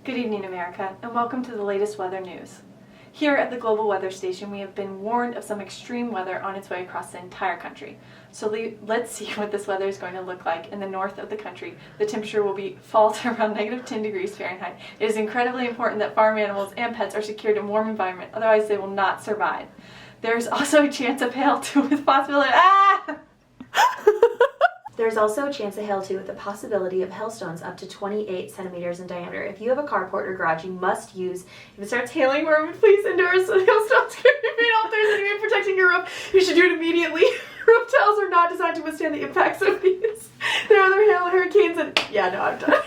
Good evening, America, and welcome to the latest weather news. Here at the Global Weather Station, we have been warned of some extreme weather on its way across the entire country. So let's see what this weather is going to look like in the north of the country. The temperature will fall to around negative 10 degrees Fahrenheit. It is incredibly important that farm animals and pets are secured in a warm environment, otherwise they will not survive. There is also a chance of hail too with possibility. There's also a chance of hail too with the possibility of hailstones up to 28 centimeters in diameter. If you have a carport or garage, you must use, if it starts hailing, please endure so hailstones can be made out there and protecting your roof. You should do it immediately. Roof tiles are not designed to withstand the impacts of these. There are other hail and hurricanes and I'm done.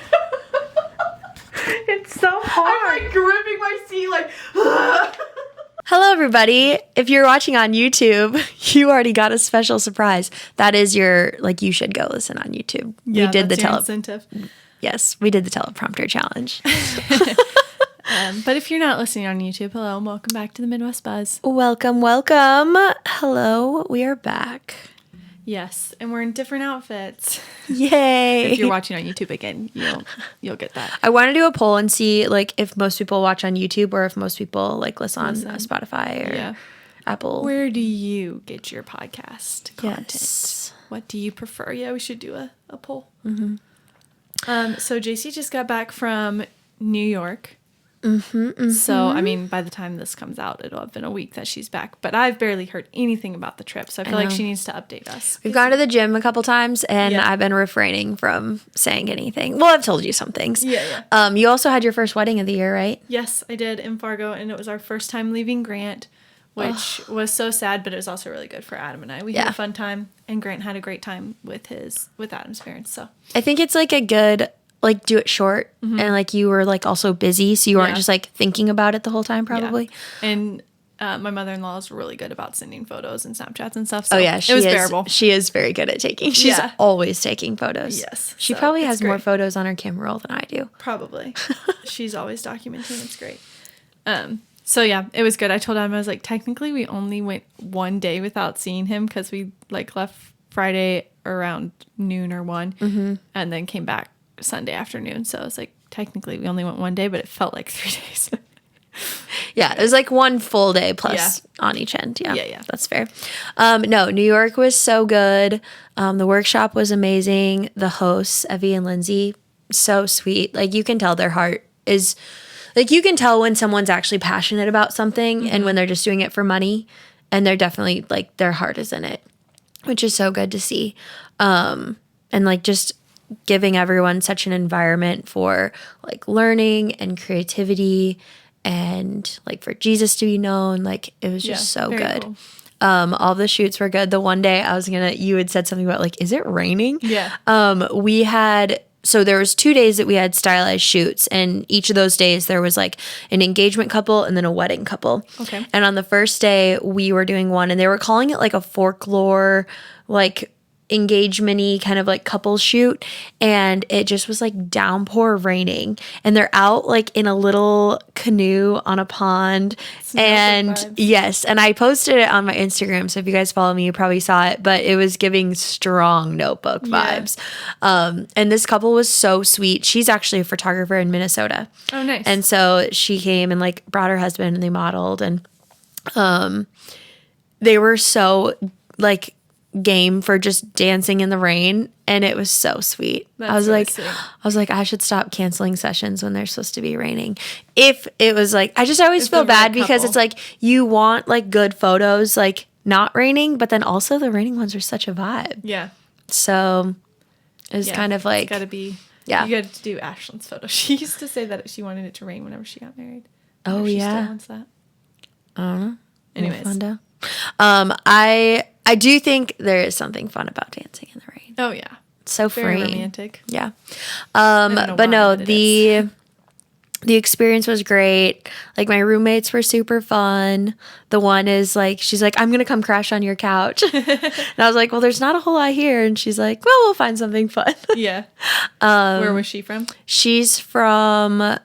It's so hard. I'm like gripping my seat like Hello everybody. If you're watching on YouTube, you already got a special surprise. That is your, you should go listen on YouTube. Yeah, we did that's your incentive. Yes, we did the teleprompter challenge. But if you're not listening on YouTube, hello and welcome back to the Midwest Buzz. Welcome. Hello, we are back. Yes, and we're in different outfits. Yay. If you're watching on YouTube again, you'll get that. I want to do a poll and see if most people watch on YouTube or if most people listen on Spotify or Apple. Where do you get your podcast content? Yes. What do you prefer? Yeah, we should do a poll. Mm-hmm. So JC just got back from New York. Mm-hmm. So, by the time this comes out, it'll have been a week that she's back. But I've barely heard anything about the trip, so I feel like she needs to update us. We've gone to the gym a couple times, and I've been refraining from saying anything. Well, I've told you some things. Yeah. You also had your first wedding of the year, right? Yes, I did in Fargo, and it was our first time leaving Grant, which was so sad, but it was also really good for Adam and I. We had a fun time, and Grant had a great time with Adam's parents. So I think it's a good... do it short, and you were also busy, so you weren't just thinking about it the whole time probably. Yeah. And my mother-in-law is really good about sending photos and Snapchats and stuff. So it was bearable. She is very good at taking. She's always taking photos. Yes, she probably has more photos on her camera roll than I do. Probably. She's always documenting. It's great. So yeah, it was good. I told him, I was technically we only went one day without seeing him because we left Friday around noon or 1, and then came back Sunday afternoon. So it's technically we only went one day, but it felt like 3 days. Yeah, it was one full day plus on each end. Yeah, that's fair. No, New York was so good. The workshop was amazing. The hosts, Evie and Lindsay, so sweet. You can tell their heart is you can tell when someone's actually passionate about something and when they're just doing it for money, and they're definitely their heart is in it, which is so good to see. And just giving everyone such an environment for learning and creativity and for Jesus to be known. It was just so good. Cool. All the shoots were good. The one day you had said something about is it raining? Yeah. So there was 2 days that we had stylized shoots, and each of those days there was an engagement couple and then a wedding couple. Okay. And on the first day we were doing one, and they were calling it a folklore, engagement-y kind of couple shoot, and it just was downpour raining, and they're out in a little canoe on a pond. And yes, and I posted it on my Instagram, so if you guys follow me you probably saw it, but it was giving strong Notebook vibes. And this couple was so sweet. She's actually a photographer in Minnesota. Oh, nice. And so she came and brought her husband, and they modeled, and they were so game for just dancing in the rain, and it was so sweet. I was sweet. I should stop canceling sessions when they're supposed to be raining. If it was I just always feel bad because it's you want good photos not raining, but then also the raining ones are such a vibe. Yeah. So it was kind of it's gotta be you got to do Ashlyn's photo. She used to say that she wanted it to rain whenever she got married. Oh she yeah. Still wants that. I don't know. Anyways. I do think there is something fun about dancing in the rain. Oh yeah. So very freeing. Romantic. Yeah. But no, the experience was great. My roommates were super fun. The one is she's I'm going to come crash on your couch. And I was well, there's not a whole lot here. And she's well, we'll find something fun. Yeah. Where was she from? She's from,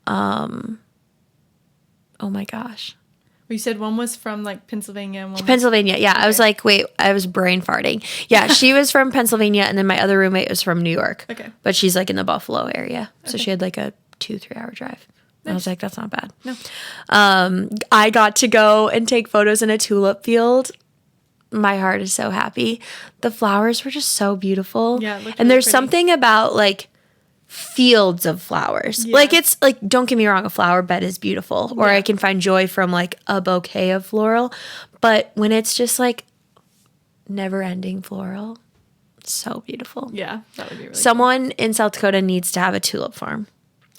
oh my gosh. You said one was from Pennsylvania. And Pennsylvania, yeah. Okay. I was wait, I was brain farting. Yeah, she was from Pennsylvania, and then my other roommate was from New York. Okay. But she's in the Buffalo area. So she had a 2-3 hour drive. Nice. I was like, that's not bad. No. I got to go and take photos in a tulip field. My heart is so happy. The flowers were just so beautiful. Yeah, it looked and really there's pretty. something about like fields of flowers. Yeah. Like it's like, don't get me wrong, a flower bed is beautiful, or Yeah. I can find joy from like a bouquet of floral. But when it's just like never ending floral, it's so beautiful. Yeah, that would be really Someone in South Dakota needs to have a tulip farm.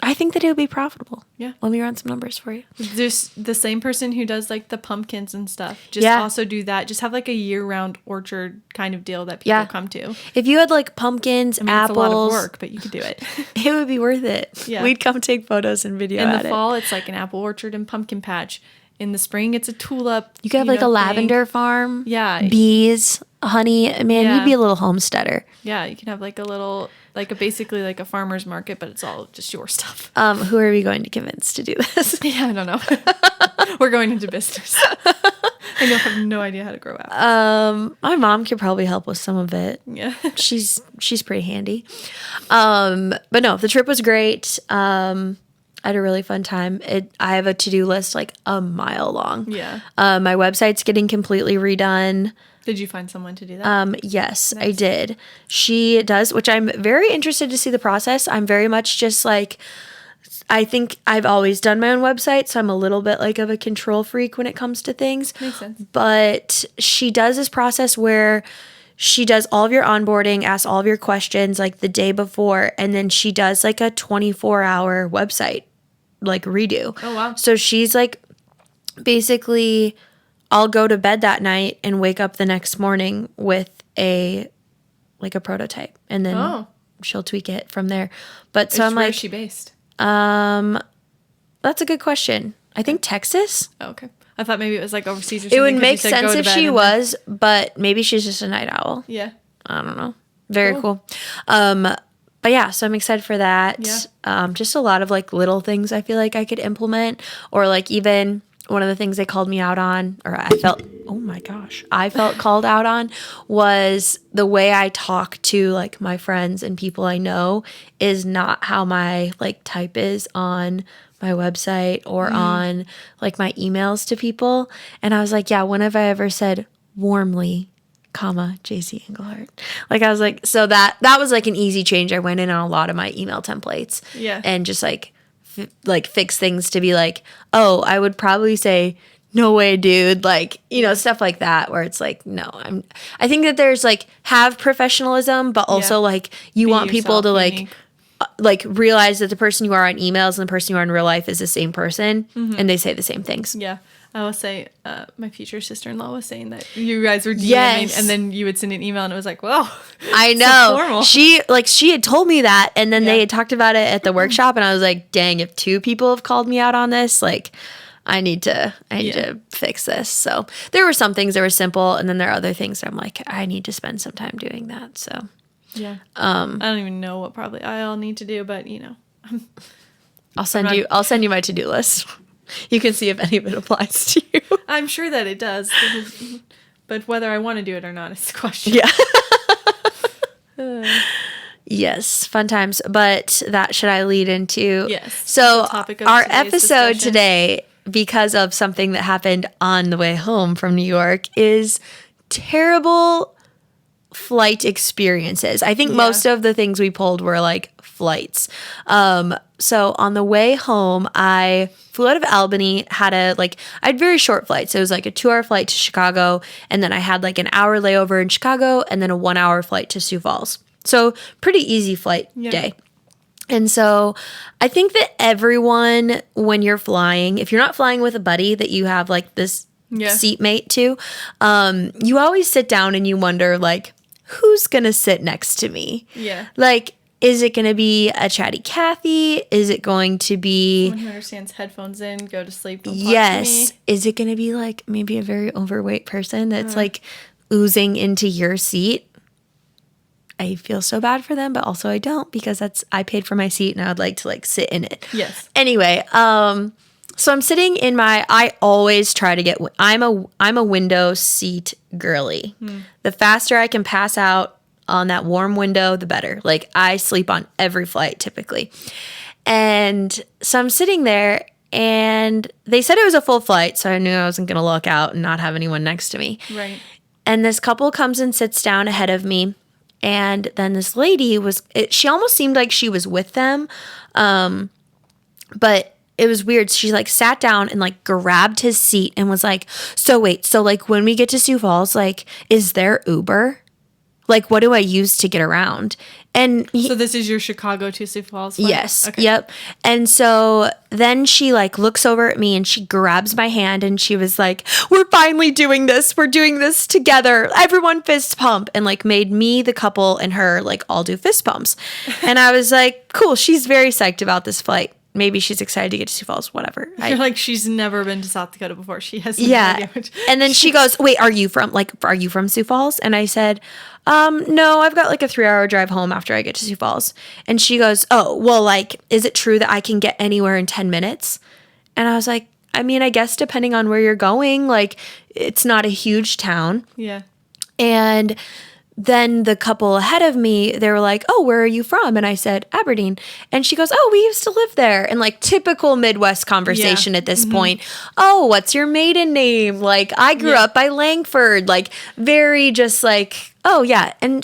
I think that it would be profitable. Yeah. Let me run some numbers for you. There's the same person who does like the pumpkins and stuff. Just Yeah. also do that. Just have like a year-round orchard kind of deal that people come to. If you had like pumpkins, I mean, apples, it's a lot of work, but you could do it. it would be worth it. Yeah. We'd come take photos and video In at the it. fall, it's like an apple orchard and pumpkin patch. In the spring, it's a tulip. You could have like a lavender farm. Yeah. Bees, honey. Man, Yeah. you'd be a little homesteader. Yeah, you can have like a little, like a basically like a farmer's market, but it's all just your stuff. Who are we going to convince to do this? Yeah, I don't know. We're going into business. I have no idea how to grow apples. My mom could probably help with some of it. Yeah. She's pretty handy. But no, the trip was great. I had a really fun time. I have a to-do list like a mile long. Yeah. My website's getting completely redone. Did you find someone to do that? Yes, I did. She does, which I'm very interested to see the process. I'm very much just like, I think I've always done my own website, so I'm a little bit like of a control freak when it comes to things. Makes sense. But she does this process where she does all of your onboarding, asks all of your questions like the day before, and then she does like a 24-hour website like redo. Oh, wow. So she's like, basically, I'll go to bed that night and wake up the next morning with a prototype, and then she'll tweak it from there. But so I'm where like, is she based? that's a good question. I think Texas. Oh, okay. I thought maybe it was like overseas or something. It would 'cause make you said go sense to if bed she and was, but maybe she's just a night owl. Yeah. I don't know. Very cool. But yeah, so I'm excited for that. Yeah. Just a lot of like little things I feel like I could implement, or like even one of the things they called me out on, or I felt called out on, was the way I talk to like my friends and people I know is not how my like type is on my website or on like my emails to people. And I was like, yeah, when have I ever said warmly, JC Englehart? Like I was like, so that was like an easy change. I went in on a lot of my email templates. Yeah. And just like fix things to be like, oh, I would probably say, no way, dude. Like, you know, stuff like that where it's like, no, I think that there's like have professionalism, but also like you Be want people to yourself, unique. like realize that the person you are on emails and the person you are in real life is the same person, and they say the same things. Yeah. I will say, my future sister-in-law was saying that you guys were DMing, Yes. and then you would send an email, and it was like, whoa. I so know. formal. She had told me that, and then Yeah. they had talked about it at the workshop, and I was like, dang, if 2 people have called me out on this, like I need to fix this. So there were some things that were simple, and then there are other things that I'm like, I need to spend some time doing that. So Yeah. I don't even know what probably I'll need to do, but you know. I'll send you my to-do list. You can see if any of it applies to you. I'm sure that it does. But whether I want to do it or not is the question. Yeah. Yes, fun times. But that should I lead into? Yes. So The topic of our today's episode discussion. today, because of something that happened on the way home from New York, is terrible flight experiences. I think most of the things we pulled were like flights. So on the way home, I flew out of Albany, I had very short flights. It was like a 2-hour flight to Chicago, and then I had like an hour layover in Chicago, and then a 1-hour flight to Sioux Falls. So pretty easy flight day. And so I think that everyone, when you're flying, if you're not flying with a buddy that you have like this seatmate to, you always sit down and you wonder like, who's going to sit next to me? Yeah. Like, is it going to be a chatty Cathy? Is it going to be... Someone who understands headphones in, go to sleep, don't talk to Yes. me. Is it going to be like maybe a very overweight person that's like oozing into your seat? I feel so bad for them, but also I don't, because I paid for my seat and I would like to like sit in it. Yes. Anyway, so I'm sitting in I always try to get, I'm a window seat girly. The faster I can pass out on that warm window, the better. Like I sleep on every flight typically. And so I'm sitting there, and they said it was a full flight, so I knew I wasn't going to look out and not have anyone next to me. Right. And this couple comes and sits down ahead of me. And then this lady she almost seemed like she was with them. But it was weird. She like sat down and like grabbed his seat and was like, so wait, so like when we get to Sioux Falls, like, is there Uber? Like, what do I use to get around? And so this is your Chicago to Sioux Falls flight? Yes. Okay. Yep. And so then she like looks over at me and she grabs my hand and she was like, we're finally doing this. We're doing this together. Everyone fist pump, and like made me, the couple, and her like all do fist pumps. And I was like, cool. She's very psyched about this flight. Maybe she's excited to get to Sioux Falls, whatever. You're like, she's never been to South Dakota before. She has no idea. And then she goes, wait, are you from Sioux Falls? And I said, no, I've got like a 3-hour drive home after I get to Sioux Falls. And she goes, oh, well, like, is it true that I can get anywhere in 10 minutes? And I was like, I mean, I guess depending on where you're going, like, it's not a huge town. Yeah. And then the couple ahead of me, they were like, oh, where are you from? And I said, Aberdeen. And she goes, oh, we used to live there. And like typical Midwest conversation at this point. Oh, what's your maiden name? Like, I grew up by Langford. Like, very just like, oh, yeah. And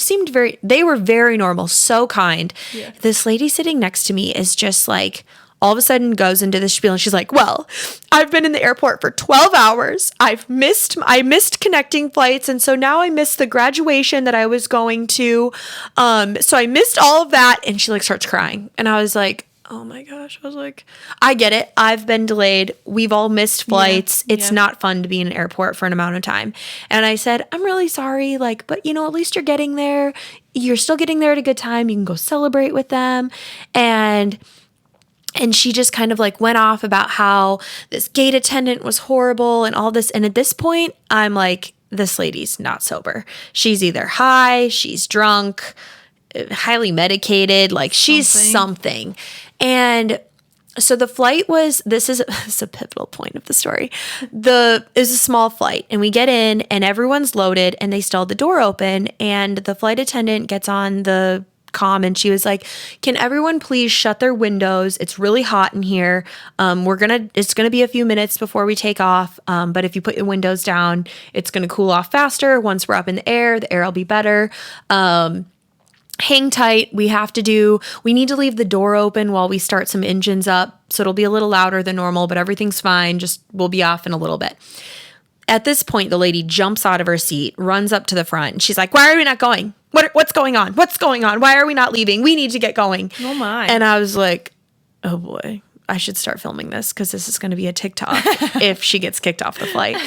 they were very normal, so kind. Yeah. This lady sitting next to me is just like, all of a sudden goes into the spiel and she's like, well, I've been in the airport for 12 hours. I missed connecting flights. And so now I missed the graduation that I was going to. So I missed all of that. And she like starts crying. And I was like, oh my gosh. I was like, I get it. I've been delayed. We've all missed flights. It's not fun to be in an airport for an amount of time. And I said, I'm really sorry. Like, but at least you're getting there. You're still getting there at a good time. You can go celebrate with them. And she just kind of like went off about how this gate attendant was horrible and all this. And at this point, I'm like, this lady's not sober. She's either high, she's drunk, highly medicated, like she's something. And so the flight this is a pivotal point of the story. It was a small flight, and we get in and everyone's loaded and they still have the door open, and the flight attendant gets on the comm and she was like, can everyone please shut their windows? It's really hot in here. It's gonna be a few minutes before we take off. But if you put your windows down, it's gonna cool off faster. Once we're up in the air will be better. Hang tight. We need to leave the door open while we start some engines up. So it'll be a little louder than normal, but everything's fine. We'll be off in a little bit. At this point, the lady jumps out of her seat, runs up to the front, and she's like, why are we not going? What's going on? What's going on? Why are we not leaving? We need to get going. Oh my. And I was like, oh boy, I should start filming this because this is going to be a TikTok if she gets kicked off the flight.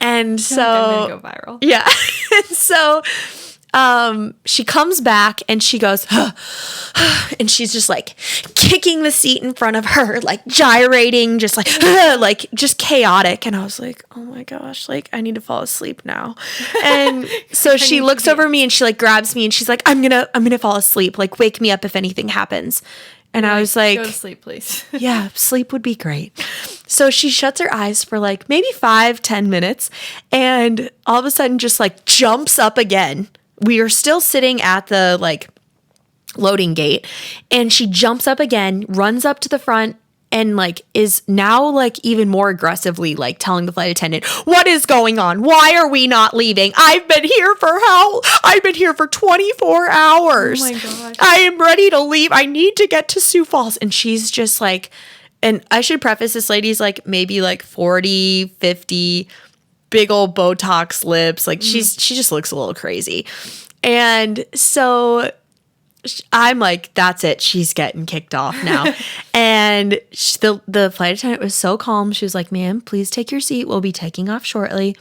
And so I'm gonna go viral. Yeah. And so she comes back and she goes, and she's just like kicking the seat in front of her, like gyrating, just like just chaotic. And I was like, oh my gosh, like I need to fall asleep now. And so she looks over me and she like grabs me and she's like, I'm gonna fall asleep. Like wake me up if anything happens. And I was like, go to sleep, please. Yeah, sleep would be great. So she shuts her eyes for like maybe 5-10 minutes and all of a sudden just like jumps up again. We are still sitting at the like loading gate and she jumps up again, runs up to the front and like is now like even more aggressively like telling the flight attendant, what is going on? Why are we not leaving? I've been here for 24 hours. Oh my gosh. I am ready to leave. I need to get to Sioux Falls. And she's just like, and I should preface, this lady's like maybe like 40, 50, big old Botox lips. Like she just looks a little crazy. And so I'm like, that's it. She's getting kicked off now. And the flight attendant was so calm. She was like, ma'am, please take your seat. We'll be taking off shortly.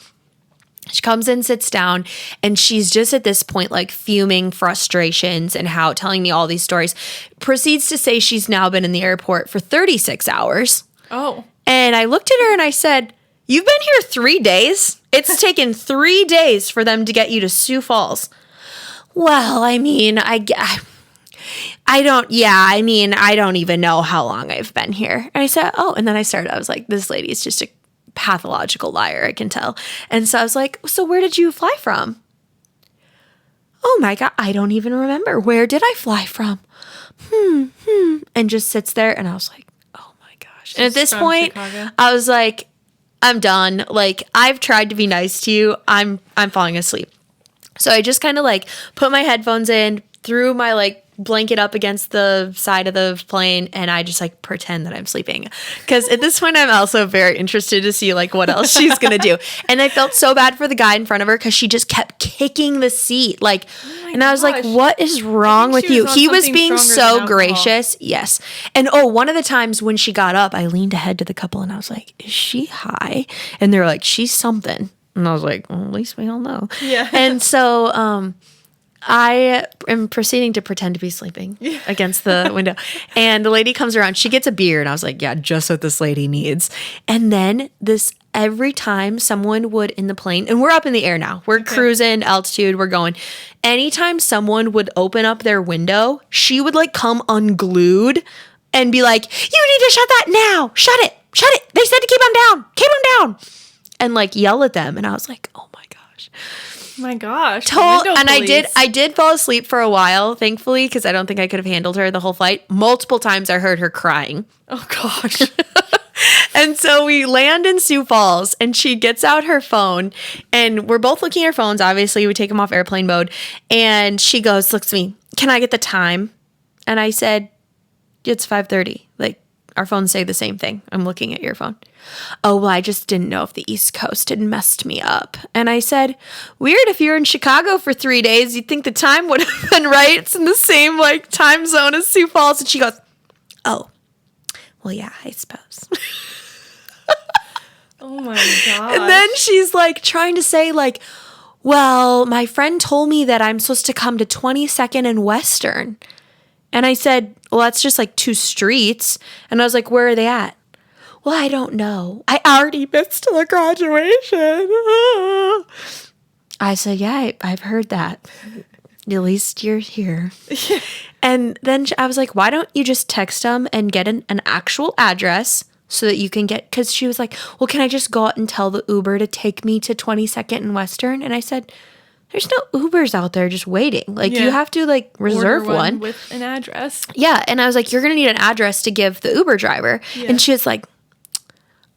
She comes in, sits down, and she's just at this point like fuming frustrations and how telling me all these stories. Proceeds to say she's now been in the airport for 36 hours. Oh. And I looked at her and I said, you've been here 3 days? It's taken 3 days for them to get you to Sioux Falls. Well, I mean, I don't even know how long I've been here. And I said, oh, and then I was like, this lady is just a pathological liar, I can tell. And so I was like, so where did you fly from? oh my God, I don't even remember. Where did I fly from? And just sits there. And I was like, oh my gosh. And at this point, Chicago. I was like, I'm done. Like, I've tried to be nice to you. I'm falling asleep. So I just kind of like put my headphones in, threw my like blanket up against the side of the plane, and I just like pretend that I'm sleeping. Because at this point, I'm also very interested to see like what else she's gonna do. And I felt so bad for the guy in front of her because she just kept kicking the seat. Like, and I was like, what is wrong with you? He was being so gracious. Yes. And one of the times when she got up, I leaned ahead to the couple and I was like, is she high? And they're like, she's something. And I was like, well, at least we all know. Yeah. And so I am proceeding to pretend to be sleeping against the window. And the lady comes around. She gets a beer. And I was like, yeah, just what this lady needs. And then every time someone would in the plane, and we're up in the air now. We're cruising, altitude, we're going. Anytime someone would open up their window, she would like come unglued and be like, you need to shut that now. Shut it. Shut it. They said to keep them down. Keep them down. And like yell at them. And I was like, oh my gosh. My gosh. And I did fall asleep for a while, thankfully, because I don't think I could have handled her the whole flight. Multiple times I heard her crying. Oh gosh. And so we land in Sioux Falls and she gets out her phone and we're both looking at our phones. Obviously, we take them off airplane mode. And she looks at me, can I get the time? And I said, it's 5:30. Like, our phones say the same thing. I'm looking at your phone. Oh, well, I just didn't know if the East Coast had messed me up. And I said, weird, if you're in Chicago for 3 days, you'd think the time would have been right. It's in the same like time zone as Sioux Falls. And she goes, oh, well, yeah, I suppose. Oh my God. And then she's like trying to say like, well, my friend told me that I'm supposed to come to 22nd and Western. And I said, well, that's just like 2 streets. And I was like, where are they at? Well, I don't know. I already missed the graduation. I said, yeah, I've heard that. At least you're here. And then I was like, why don't you just text them and get an actual address so that you can get, because she was like, well, can I just go out and tell the Uber to take me to 22nd and Western? And I said, there's no Ubers out there just waiting. Like, you have to like reserve one with an address. Yeah. And I was like, you're going to need an address to give the Uber driver. Yeah. And she was like,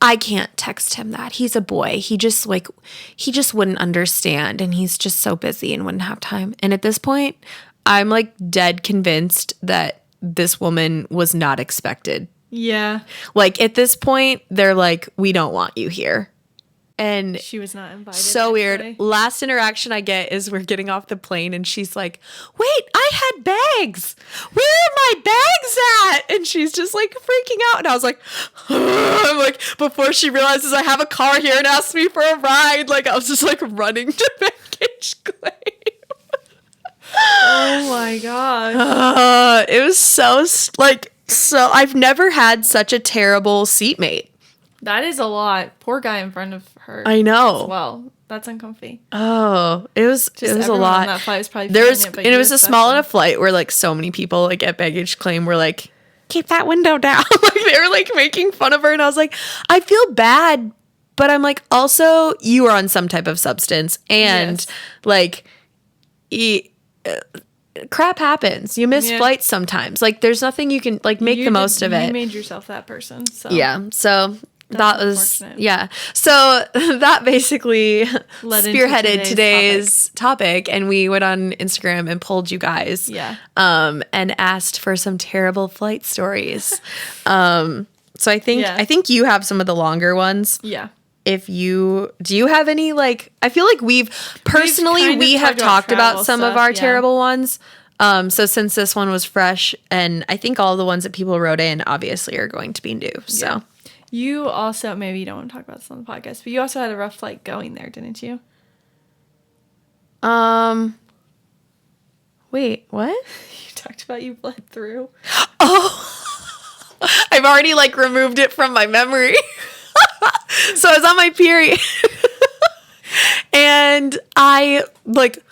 I can't text him that. He's a boy. He just wouldn't understand. And he's just so busy and wouldn't have time. And at this point, I'm like dead convinced that this woman was not expected. Yeah. Like at this point, they're like, we don't want you here. And she was not invited. So weird. Last interaction I get is we're getting off the plane and she's like, wait, I had bags. Where are my bags at? And she's just like freaking out. And I was like, I'm like, before she realizes I have a car here and asks me for a ride, like I was just like running to baggage claim. Oh my gosh. It was so I've never had such a terrible seatmate. That is a lot. Poor guy in front of her. I know. Well, that's uncomfy. Oh, it was a lot. On that flight was probably it was a small enough flight where like so many people like at baggage claim were like, keep that window down. Like they were like making fun of her, and I was like, I feel bad, but I'm like, also you are on some type of substance, and like, crap happens. You miss flights sometimes. Like there's nothing you can like make the most of it. You made yourself that person. So yeah. So that was So that basically spearheaded today's topic, and we went on Instagram and polled you guys. And asked for some terrible flight stories. So I think you have some of the longer ones. Yeah. Do you have any like? I feel like we have talked about some of our terrible ones. So since this one was fresh, and I think all the ones that people wrote in obviously are going to be new. So you also, maybe you don't want to talk about this on the podcast, but you also had a rough flight going there, didn't you? Wait, what? You talked about you bled through. Oh, I've already like removed it from my memory. So I was on my period and I like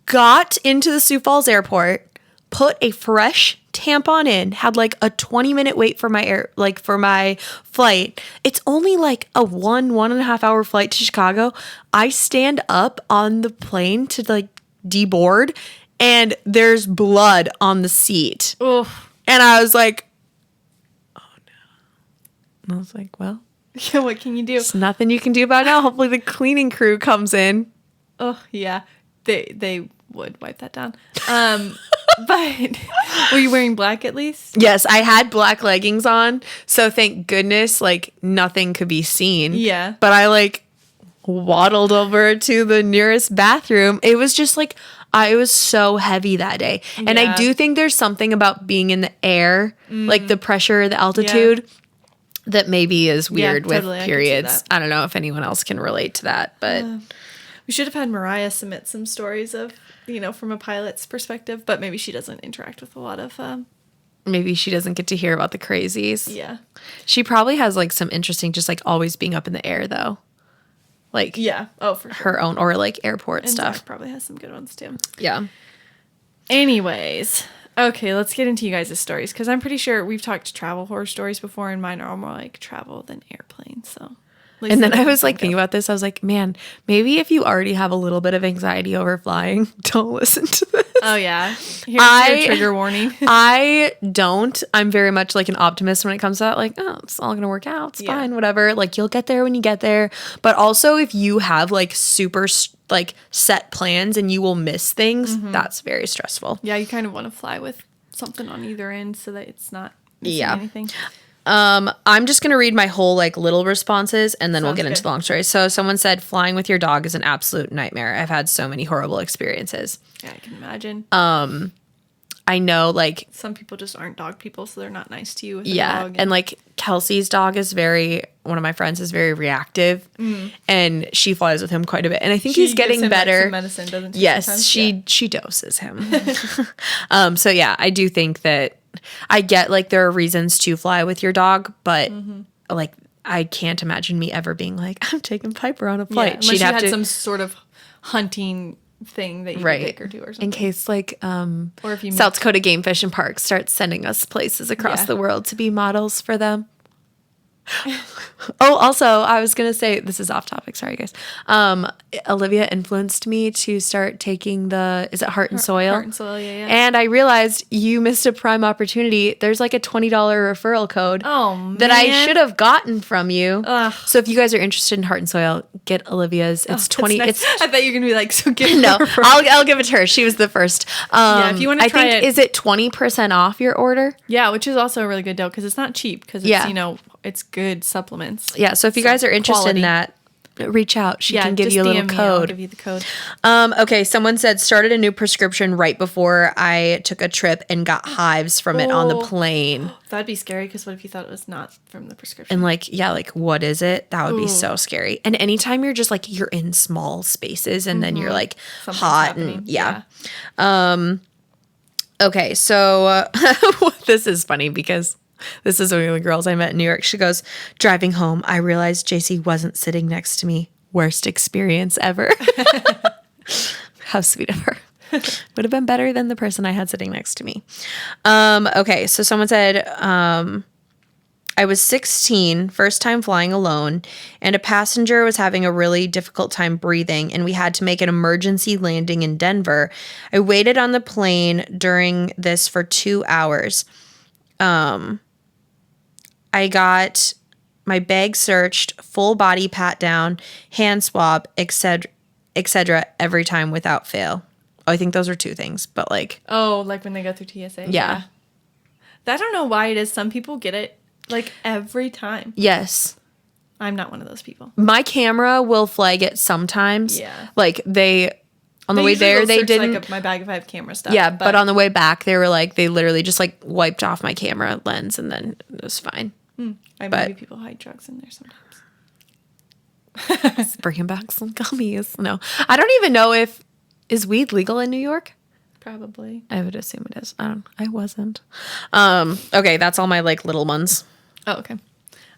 got into the Sioux Falls airport, put a fresh tampon in, had like a 20-minute wait for my flight. It's only like a 1.5 hour flight to Chicago. I stand up on the plane to like deboard and there's blood on the seat. Oof. And I was like, oh no. And I was like, well, yeah, what can you do? there's nothing you can do about it now. Hopefully the cleaning crew comes in. Oh, yeah. They would wipe that down. But were you wearing black at least? Yes, I had black leggings on. So thank goodness, like, nothing could be seen. Yeah. But I, like, waddled over to the nearest bathroom. It was just, like, it was so heavy that day. And I do think there's something about being in the air, like the pressure, the altitude, that maybe is weird with totally, periods. I don't know if anyone else can relate to that, but... We should have had Mariah submit some stories of, from a pilot's perspective, but maybe she doesn't interact with a lot of... Maybe she doesn't get to hear about the crazies. Yeah. She probably has, like, some interesting, just, like, always being up in the air, though. Like... Yeah. Oh, for sure. Her own, or, like, airport and stuff. Zach probably has some good ones, too. Yeah. Anyways. Okay, let's get into you guys' stories, because I'm pretty sure we've talked travel horror stories before, and mine are more, like, travel than airplane, so... And then I was like thinking about this. I was like, man, maybe if you already have a little bit of anxiety over flying, don't listen to this. Oh, yeah. Here's your trigger warning. I don't. I'm very much like an optimist when it comes to that. Like, oh, it's all going to work out. It's fine, whatever. Like, you'll get there when you get there. But also, if you have like super like set plans and you will miss things, that's very stressful. Yeah, you kind of want to fly with something on either end so that it's not missing anything. I'm just going to read my whole like little responses and then we'll get into the long story. So someone said flying with your dog is an absolute nightmare. I've had so many horrible experiences. Yeah, I can imagine. I know like some people just aren't dog people, so they're not nice to you with a dog. And like Kelsey's dog is one of my friends is very reactive and she flies with him quite a bit. And I think he's getting better. Like, some medicine, doesn't she? Yes, she doses him. So yeah, I do think that I get like there are reasons to fly with your dog, but like I can't imagine me ever being like, I'm taking Piper on a flight. Yeah, unless she had some sort of hunting thing that you could take her to or something. In case like or if you South Dakota Game Fish and Parks starts sending us places across the world to be models for them. Oh, also, I was going to say, this is off topic. Sorry, guys. Olivia influenced me to start taking is it Heart and Soil? Heart and Soil, yeah. And I realized you missed a prime opportunity. There's like a $20 referral code that I should have gotten from you. Ugh. So if you guys are interested in Heart and Soil, get Olivia's. It's 20. Nice. I thought you were going to be like, so get No, I'll give it to her. She was the first. If you want to try it. Is it 20% off your order? Yeah, which is also a really good deal because it's not cheap because it's, it's good supplements. Yeah, so if you guys are interested in that, reach out. She can give you a little code. I'll give you the code. Okay, someone said started a new prescription right before I took a trip and got hives from it on the plane. That'd be scary because what if you thought it was not from the prescription? And like, what is it? That would be so scary. And anytime you're just like, you're in small spaces and then you're like something's hot happening. And okay, so this is funny because this is one of the girls I met in New York. She goes, driving home, I realized JC wasn't sitting next to me. Worst experience ever. How sweet of her. Would have been better than the person I had sitting next to me. Okay, so someone said, I was 16, first time flying alone, and a passenger was having a really difficult time breathing, and we had to make an emergency landing in Denver. I waited on the plane during this for 2 hours. I got my bag searched, full body pat down, hand swab, etc., every time without fail. Oh, I think those are two things, but like... Oh, like when they go through TSA? Yeah. I don't know why it is. Some people get it, like, every time. Yes. I'm not one of those people. My camera will flag it sometimes. Yeah. Like, on the way there, they didn't... like my bag if I have camera stuff. Yeah, but on the way back, they were like, they literally just like wiped off my camera lens and then it was fine. Maybe people hide drugs in there sometimes. Bringing back some gummies. No, I don't even know is weed legal in New York? Probably. I would assume it is. I wasn't. Okay, that's all my like little ones. Oh, okay.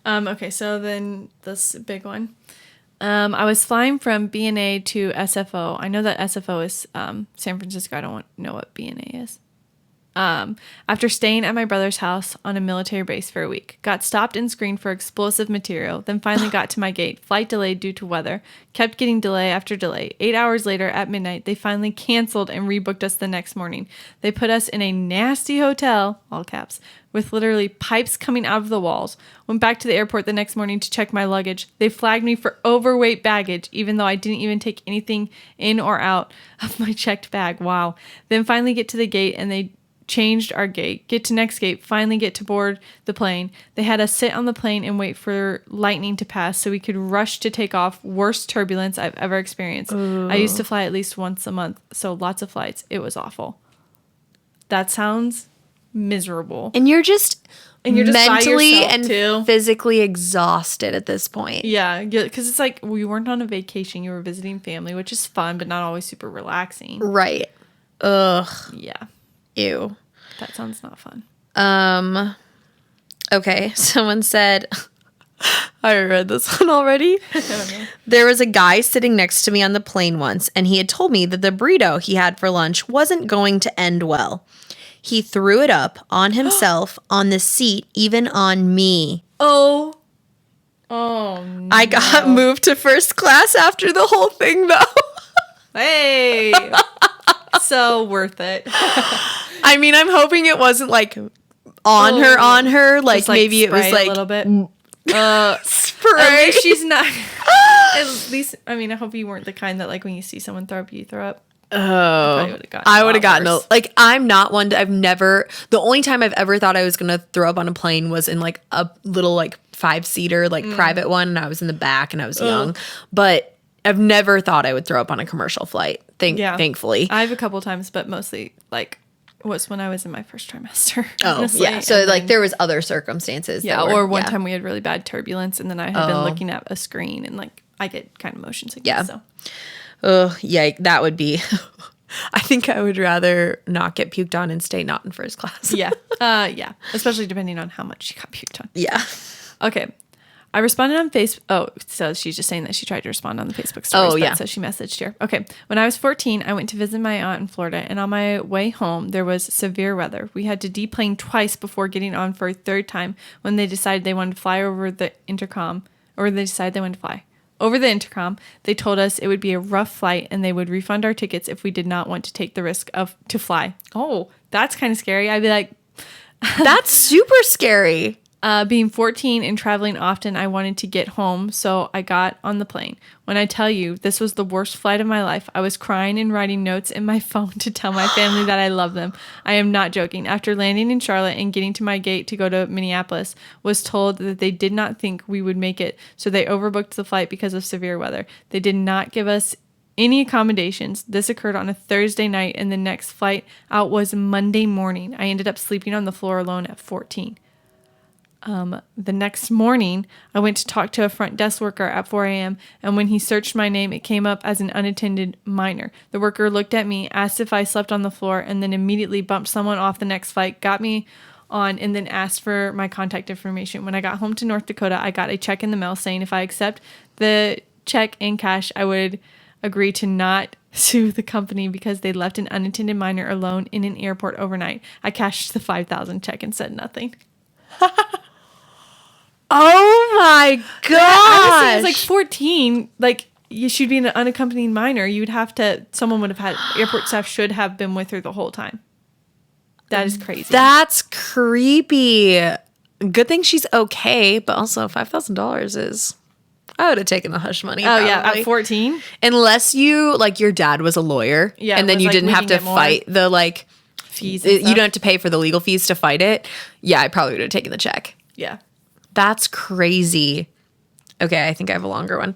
Okay, so then this big one. I was flying from BNA to SFO. I know that SFO is San Francisco. I don't know what BNA is. After staying at my brother's house on a military base for a week. Got stopped and screened for explosive material, then finally got to my gate. Flight delayed due to weather. Kept getting delay after delay. 8 hours later at midnight, they finally canceled and rebooked us the next morning. They put us in a nasty hotel, all caps, with literally pipes coming out of the walls. Went back to the airport the next morning to check my luggage. They flagged me for overweight baggage, even though I didn't even take anything in or out of my checked bag. Wow. Then finally get to the gate and they changed our gate. Get to next gate. Finally get to board the plane. They had us sit on the plane and wait for lightning to pass so we could rush to take off. Worst turbulence I've ever experienced. Ooh. I used to fly at least once a month, so lots of flights. It was awful. That sounds miserable. And you're just mentally and too. physically exhausted at this point. Yeah, because it's like we weren't on a vacation. You were visiting family, which is fun, but not always super relaxing. Right. Ugh. Yeah. Ew. That sounds not fun. Okay. Someone said, I read this one already. I don't know. There was a guy sitting next to me on the plane once, and he had told me that the burrito he had for lunch wasn't going to end well. He threw it up on himself, on the seat, even on me. Oh, no. I got moved to first class after the whole thing, though. Hey. So worth it. I mean, I'm hoping it wasn't like on her. Like, just, like maybe it was like a little bit. spray. At least she's not. At least, I mean, I hope you weren't the kind that like when you see someone throw up, you throw up. Oh, I would have gotten worse. like, I'm not one to, the only time I've ever thought I was going to throw up on a plane was in like a little like 5-seater, like private one. And I was in the back and I was young, but I've never thought I would throw up on a commercial flight. Thankfully. I have a couple times, but mostly like was when I was in my first trimester. Oh, honestly. yeah. So and like then, there was other circumstances. yeah. Or one time we had really bad turbulence and then I had been looking at a screen and like I get kind of motion sickness. Yeah. So. Oh, yeah. That would be, I think I would rather not get puked on and stay not in first class. Yeah. Yeah. Especially depending on how much she got puked on. Yeah. Okay. I responded on Facebook. Oh, so she's just saying that she tried to respond on the Facebook stories. Oh, yeah. So she messaged here. Okay. When I was 14, I went to visit my aunt in Florida, and on my way home, there was severe weather. We had to deplane twice before getting on for a third time when they decided they wanted to fly over the intercom, or they decided they wanted to fly. Over the intercom, they told us it would be a rough flight and they would refund our tickets if we did not want to take the risk to fly. Oh, that's kind of scary. I'd be like, that's super scary. Being 14 and traveling often, I wanted to get home, so I got on the plane. When I tell you this was the worst flight of my life, I was crying and writing notes in my phone to tell my family that I love them. I am not joking. After landing in Charlotte and getting to my gate to go to Minneapolis, was told that they did not think we would make it, so they overbooked the flight because of severe weather. They did not give us any accommodations. This occurred on a Thursday night, and the next flight out was Monday morning. I ended up sleeping on the floor alone at 14. The next morning, I went to talk to a front desk worker at 4 a.m. and when he searched my name, it came up as an unattended minor. The worker looked at me, asked if I slept on the floor, and then immediately bumped someone off the next flight, got me on, and then asked for my contact information. When I got home to North Dakota, I got a check in the mail saying if I accept the check in cash, I would agree to not sue the company because they left an unattended minor alone in an airport overnight. I cashed the $5,000 check and said nothing. Oh my gosh. Honestly, it's like 14. Like, you should be an unaccompanied minor. Someone would have had, airport staff should have been with her the whole time. That is crazy. That's creepy. Good thing she's okay, but also $5,000 is, I would have taken the hush money. Oh, yeah, at 14? Unless your dad was a lawyer, yeah, and then you didn't have to fight the fees. You don't have to pay for the legal fees to fight it. Yeah, I probably would have taken the check. Yeah. That's crazy. Okay, I think I have a longer one.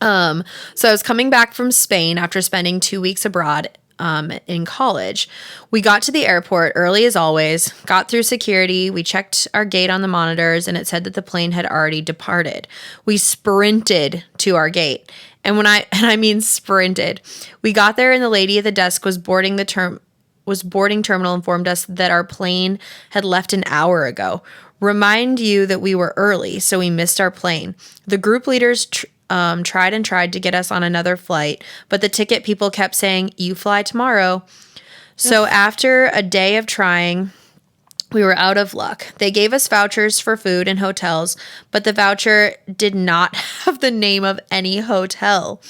So I was coming back from Spain after spending 2 weeks abroad in college. We got to the airport early as always, got through security. We checked our gate on the monitors and it said that the plane had already departed. We sprinted to our gate. And I mean sprinted. We got there and the lady at the desk was boarding terminal informed us that our plane had left an hour ago. Remind you that we were early, so we missed our plane. The group leaders tried to get us on another flight, but the ticket people kept saying, "You fly tomorrow." So after a day of trying, we were out of luck. They gave us vouchers for food and hotels, but the voucher did not have the name of any hotel.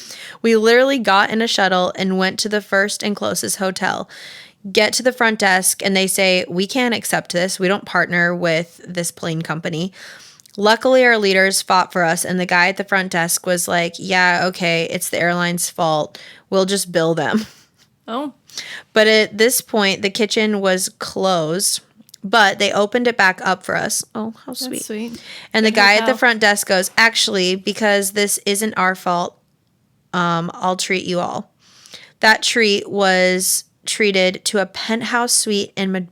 We literally got in a shuttle and went to the first and closest hotel. Get to the front desk and they say, we can't accept this. We don't partner with this plane company. Luckily, our leaders fought for us, and the guy at the front desk was like, yeah, okay, it's the airline's fault. We'll just bill them. Oh. But at this point, the kitchen was closed, but they opened it back up for us. Oh, how sweet. That's sweet. And the Good guy hotel. at the front desk goes, actually, because this isn't our fault, I'll treat you all. That treat was treated to a penthouse suite in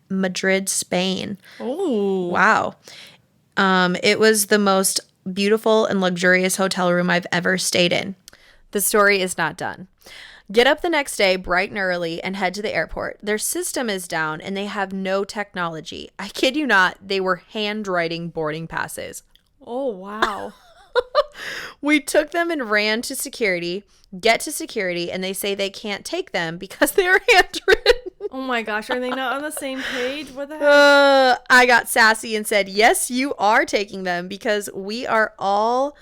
Madrid, Spain. Oh. Wow. It was the most beautiful and luxurious hotel room I've ever stayed in. The story is not done. Get up the next day bright and early and head to the airport. Their system is down and they have no technology. I kid you not, they were handwriting boarding passes. Oh, wow. We took them and ran to security, get to security, and they say they can't take them because they are handwritten. Oh my gosh, are they not on the same page? What the heck? I got sassy and said, yes, you are taking them because we are all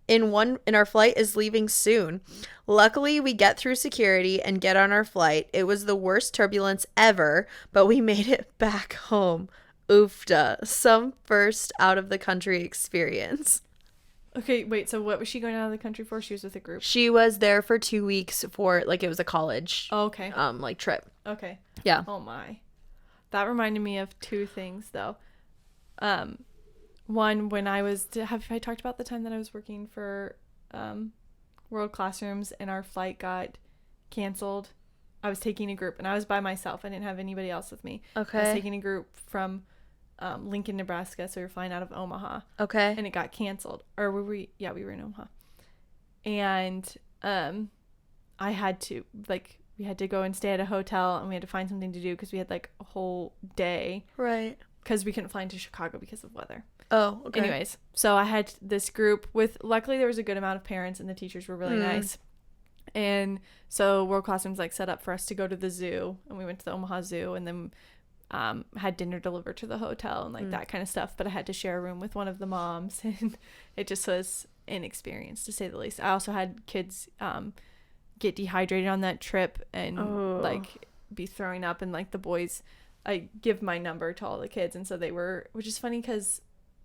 in one, and our flight is leaving soon. Luckily, we get through security and get on our flight. It was the worst turbulence ever, but we made it back home. Oofda. Some first out of the country experience. Okay, wait, so what was she going out of the country for? She was with a group. She was there for 2 weeks for, like, it was a college, Oh, okay. like, trip. Okay. Yeah. Oh my. That reminded me of two things though. One, when have I talked about the time that I was working for World Classrooms and our flight got canceled? I was taking a group and I was by myself. I didn't have anybody else with me. Okay. I was taking a group from Lincoln, Nebraska, so we were flying out of Omaha. Okay. And it got canceled. Or were we? Yeah, we were in Omaha. And I had to, like, we had to go and stay at a hotel and we had to find something to do because we had, like, a whole day. Right. Because we couldn't fly into Chicago because of weather. Oh, okay. Anyways, so I had this group with, luckily there was a good amount of parents and the teachers were really nice. And so World Classrooms, like, set up for us to go to the zoo, and we went to the Omaha Zoo and then had dinner delivered to the hotel and, like, that kind of stuff. But I had to share a room with one of the moms and it just was an experience, to say the least. I also had kids get dehydrated on that trip and like be throwing up, and, like, the boys, I give my number to all the kids, and so they were, which is funny because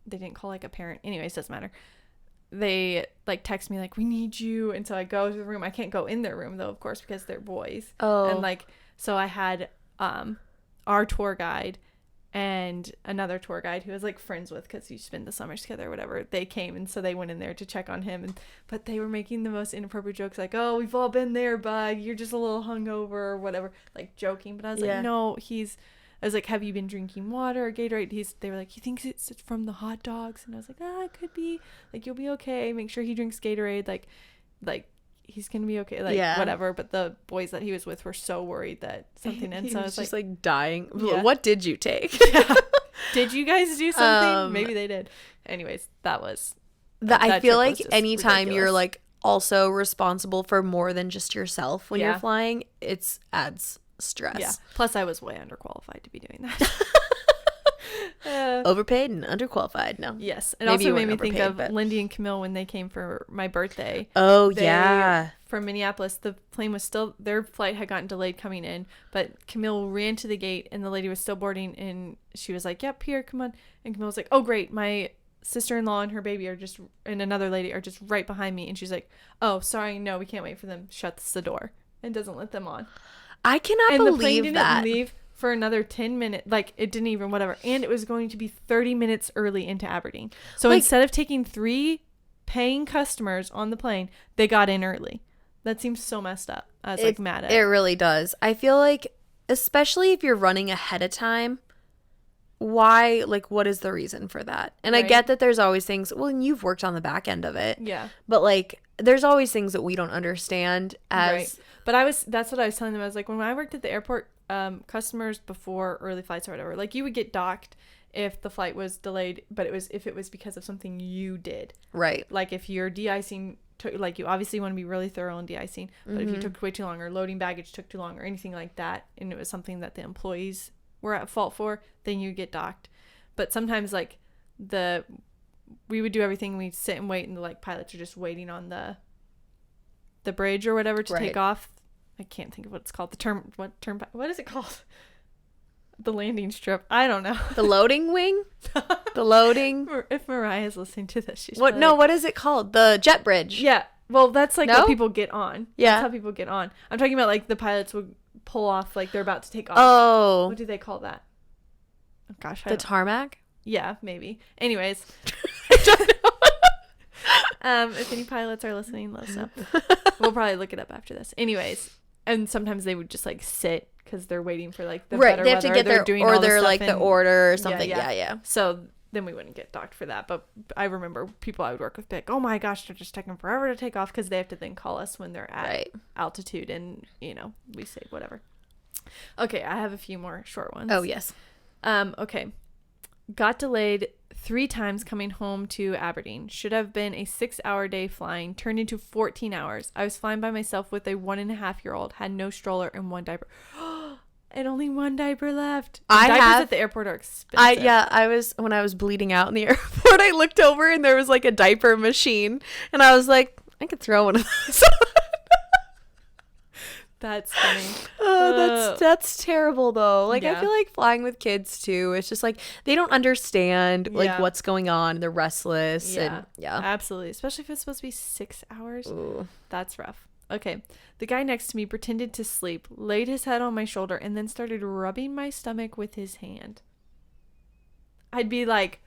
they didn't call, like, a parent. Anyways, doesn't matter. They, like, text me, like, we need you, and so I go to the room. I can't go in their room though, of course, because they're boys. And, like, so I had our tour guide and another tour guide who I was, like, friends with because you spend the summers together or whatever. They came, and so they went in there to check on him, but they were making the most inappropriate jokes, like, oh, we've all been there, bud, you're just a little hungover or whatever, like, joking. But I was like, no, I was like, have you been drinking water or Gatorade? They were like, he thinks it's from the hot dogs. And I was like, it could be. Like, you'll be okay. Make sure he drinks Gatorade. Like he's going to be okay. Like, whatever. But the boys that he was with were so worried that something. And so I was just like, dying. Yeah. What did you take? Yeah. Did you guys do something? Maybe they did. Anyways, that was. I feel like anytime ridiculous. you're, like, also responsible for more than just yourself when you're flying, it adds stress. Yeah. Plus, I was way underqualified to be doing that. Overpaid and underqualified. No. Yes. It Maybe also made me think overpaid, of but... Lindy and Camille when they came for my birthday. Oh, yeah. From Minneapolis, the plane was still, their flight had gotten delayed coming in, but Camille ran to the gate and the lady was still boarding, and she was like, yep, here, come on. And Camille was like, oh, great. My sister-in-law and her baby and another lady are just right behind me. And she's like, oh, sorry, no, we can't wait for them. Shuts the door and doesn't let them on. I cannot and believe the plane didn't that. leave for another 10 minutes. Like, it didn't even, whatever. And it was going to be 30 minutes early into Aberdeen. So, like, instead of taking 3 paying customers on the plane, they got in early. That seems so messed up. I was, mad at it. It really does. I feel like, especially if you're running ahead of time, why, like, what is the reason for that? And I get that there's always things, well, and you've worked on the back end of it. Yeah. But, like, there's always things that we don't understand as... Right. But that's what I was telling them. I was like, when I worked at the airport, customers before early flights or whatever, like, you would get docked if the flight was delayed, but if it was because of something you did. Right. Like, if you're de-icing like you obviously want to be really thorough in de-icing, but if you took way too long, or loading baggage took too long, or anything like that, and it was something that the employees were at fault for, then you get docked. But sometimes like we would do everything, we'd sit and wait, and the like pilots are just waiting on the bridge or whatever to take off. I can't think of what it's called. What is it called? The landing strip. I don't know. The loading wing? The loading. If Mariah's listening to this, she's what? No, what is it called? The jet bridge. Yeah. Well, that's like what people get on. Yeah. That's how people get on. I'm talking about like the pilots would pull off like they're about to take off. Oh. What do they call that? Oh, gosh. The tarmac? Yeah, maybe. Anyways. If any pilots are listening, let us know. We'll probably look it up after this. Anyways. And sometimes they would just like sit because they're waiting for like the better they have weather. to get they're like the order or something. Yeah. So then we wouldn't get docked for that. But I remember people I would work with be like, oh my gosh, they're just taking forever to take off, because they have to then call us when they're at altitude, and we say whatever. Okay, I have a few more short ones. Oh yes. Okay. Got delayed 3 times coming home to Aberdeen. Should have been a 6-hour day flying, turned into 14 hours. I was flying by myself with a 1.5-year-old, had no stroller and 1 diaper. And only 1 diaper left. Diapers at the airport are expensive. When I was bleeding out in the airport, I looked over and there was like a diaper machine, and I was like, I could throw one of those. That's funny. That's terrible though. Like I feel like flying with kids too, it's just like they don't understand like what's going on. They're restless. And absolutely, especially if it's supposed to be 6 hours. Ooh. That's rough. Okay, the guy next to me pretended to sleep, laid his head on my shoulder, and then started rubbing my stomach with his hand. I'd be like,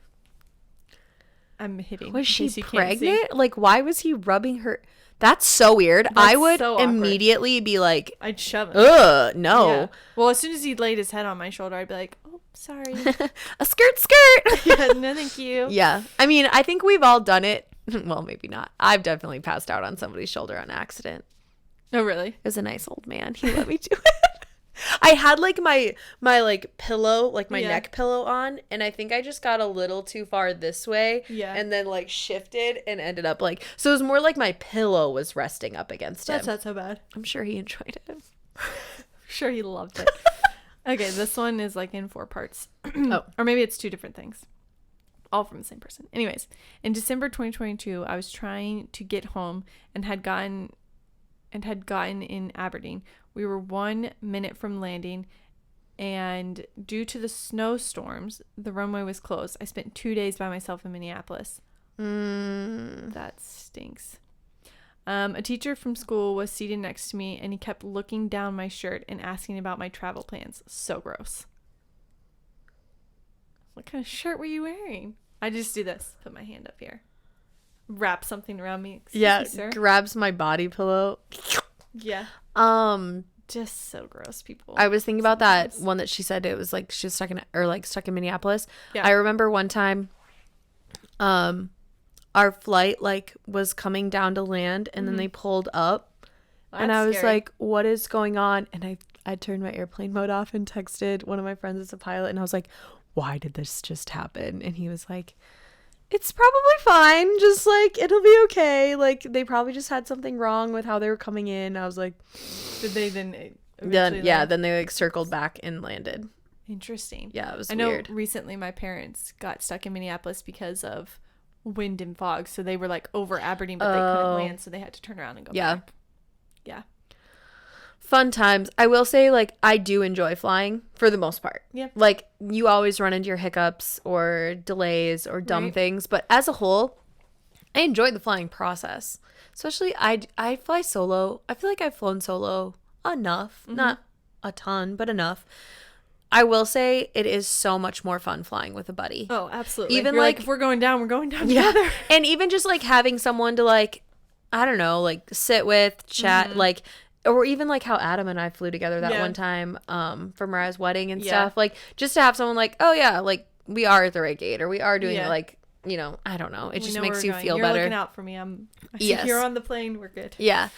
I'm hitting. Was she pregnant? Like, why was he rubbing her? That's so weird. I would immediately be like, I'd shove it. Ugh, no. Yeah. Well, as soon as he laid his head on my shoulder, I'd be like, oh, sorry. A skirt. Yeah, no, thank you. Yeah. I mean, I think we've all done it. Well, maybe not. I've definitely passed out on somebody's shoulder on accident. Oh, really? It was a nice old man. He let me do it. I had like my like pillow, like my neck pillow on, and I think I just got a little too far this way, and then like shifted and ended up like, so it was more like my pillow was resting up against him. That's not so bad. I'm sure he enjoyed it. Sure, he loved it. Okay, this one is like in 4 parts. Or maybe it's 2 different things, all from the same person. Anyways, in December 2022, I was trying to get home and had gotten in Aberdeen. We were 1 minute from landing, and due to the snowstorms, the runway was closed. I spent 2 days by myself in Minneapolis. That stinks. A teacher from school was seated next to me, and he kept looking down my shirt and asking about my travel plans. So gross. What kind of shirt were you wearing? I just do this. Put my hand up here. Wrap something around me. Excuse me, sir. Grabs my body pillow. Yeah. Just so gross, people. I was thinking about that one that she said it was like she was stuck in Minneapolis. Yeah. I remember one time our flight like was coming down to land, and then they pulled up. And I was like, what is going on? And I turned my airplane mode off and texted one of my friends that's a pilot, and I was like, why did this just happen? And he was like, it's probably fine. Just like, it'll be okay. Like, they probably just had something wrong with how they were coming in. I was like, did they then? Then they like circled back and landed. Interesting. Yeah, it was weird. I know recently my parents got stuck in Minneapolis because of wind and fog. So they were like over Aberdeen, but they couldn't land. So they had to turn around and go back. Yeah. Fun times. I will say, like, I do enjoy flying for the most part. Yeah. Like, you always run into your hiccups or delays or dumb things. But as a whole, I enjoy the flying process. Especially, I fly solo. I feel like I've flown solo enough. Not a ton, but enough. I will say it is so much more fun flying with a buddy. Oh, absolutely. Even like if we're going down, we're going down together. And even just like having someone to like, I don't know, like sit with, chat, like, or even like how Adam and I flew together that one time for Mariah's wedding and stuff. Like just to have someone like, oh yeah, like we are at the right gate, or we are doing like, you know, I don't know. It just makes you feel better. You're looking out for me. I see you're on the plane. We're good. Yeah.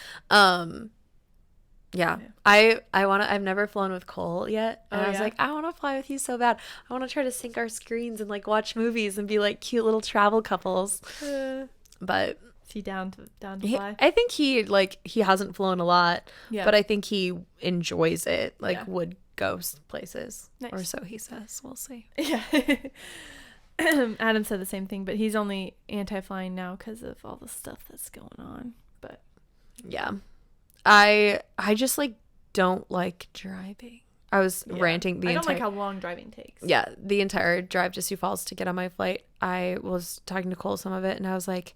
Yeah. I've never flown with Cole yet. And I was like, I want to fly with you so bad. I want to try to sync our screens and like watch movies and be like cute little travel couples. But Is he down to fly? I think he hasn't flown a lot, Yeah. but I think he enjoys it. Would go places, Nice. or so he says. We'll see. Yeah. Adam said the same thing, but he's only anti-flying now because of all the stuff that's going on. But yeah, I just don't like driving. I was ranting I don't like how long driving takes. Yeah, the entire drive to Sioux Falls to get on my flight. I was talking to Cole some of it, and I was like,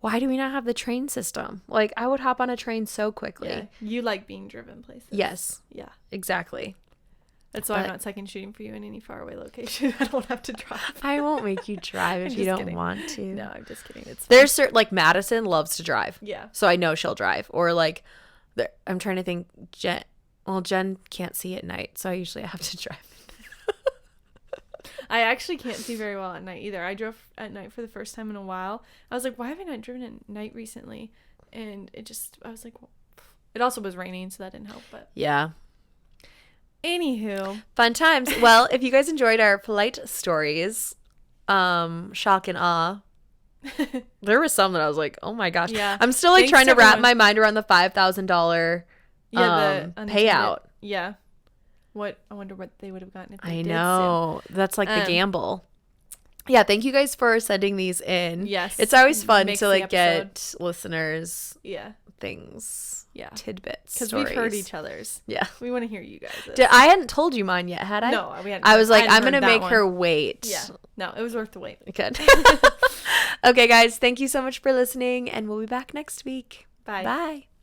why do we not have the train system? I would hop on a train so quickly. Yeah. You like being driven places. Yes. Yeah. Exactly. That's why I'm not second shooting for you in any faraway location. I don't have to drive. I won't make you drive if you don't kidding. want to. No, I'm just kidding. It's fine. There's certain, Madison loves to drive. Yeah. So I know she'll drive. Or I'm trying to think, Jen can't see at night, so I usually have to drive. I actually can't see very well at night either. I drove at night for the first time in a while. I was like, why have I not driven at night recently? And I was like, well, it also was raining, so that didn't help. But yeah. Anywho. Fun times. Well, if you guys enjoyed our flight stories, shock and awe, there was some that I was like, oh my gosh. Yeah. I'm still trying to wrap my mind around the $5,000 payout. Yeah. I wonder what they would have gotten if they I did know. sue. That's the gamble. Yeah, thank you guys for sending these in. Yes. It's always fun Makes to the get listeners things. Yeah. Tidbits. Because we've heard each other's. Yeah. We want to hear you guys. I hadn't told you mine yet, had I? No, we hadn't. I was like, I'm going to make her wait. Yeah. No, it was worth the wait. Good. Okay, guys. Thank you so much for listening, and we'll be back next week. Bye. Bye.